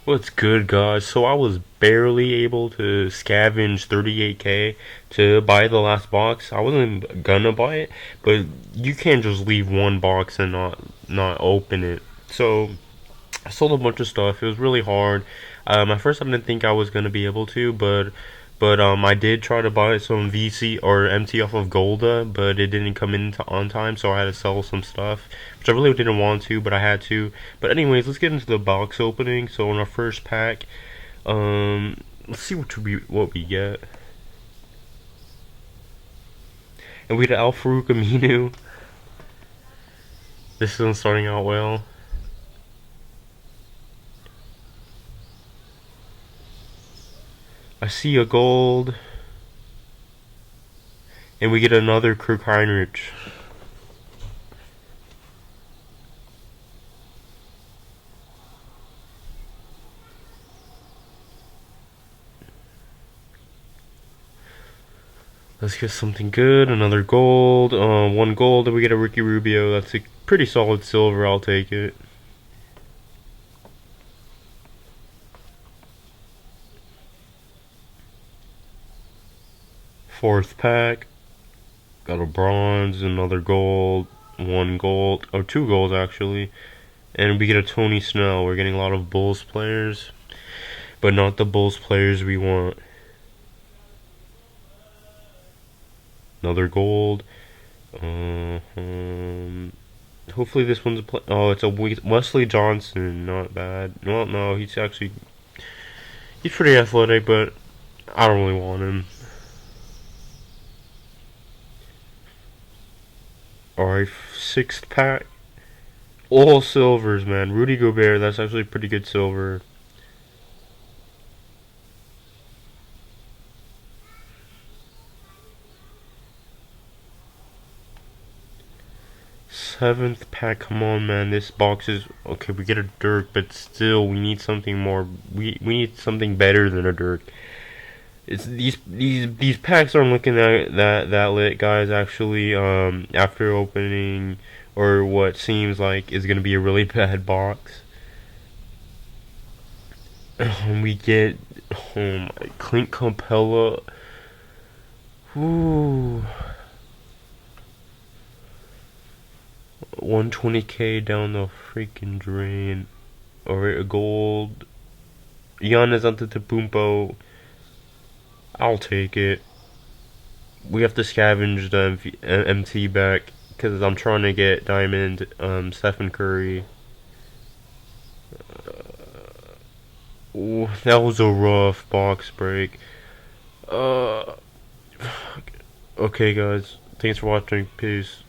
What's good, guys? So I was barely able to scavenge 38k to buy the last box. I wasn't gonna buy it, but you can't just leave one box and not open it. So I sold a bunch of stuff. It was really hard. At first, I didn't think I was gonna be able to, but I did try to buy some VC or MT off of Golda, but it didn't come in on time, so I had to sell some stuff, which I really didn't want to, but I had to. But anyways, let's get into the box opening. So in our first pack, let's see what we get. And we had Al Farouk Aminu. This isn't starting out well. I see a gold. And we get another Kirk Heinrich. Let's get something good. Another gold. One gold, and we get a Ricky Rubio. That's a pretty solid silver. I'll take it. Fourth pack. Got a bronze, another gold, one gold, or two golds actually. And we get a Tony Snell. We're getting a lot of Bulls players, but not the Bulls players we want. Another gold. Hopefully this one's a play. Oh, it's a Wesley Johnson. Not bad. Well, no, he's pretty athletic, but I don't really want him. Alright, sixth pack. All silvers, man. Rudy Gobert, that's actually pretty good silver. Seventh pack, come on, man. This box is okay. We get a Dirk, but still, we need something more. We need something better than a Dirk. It's these packs aren't looking that lit, guys. Actually, after opening or what seems like is gonna be a really bad box, we get Clint Capella. Ooh. 120k down the freaking drain. Alright, a gold. Giannis Antetokounmpo. I'll take it. We have to scavenge the MT back because I'm trying to get Diamond, Stephen Curry. Ooh, that was a rough box break. Uh, okay, guys. Thanks for watching. Peace.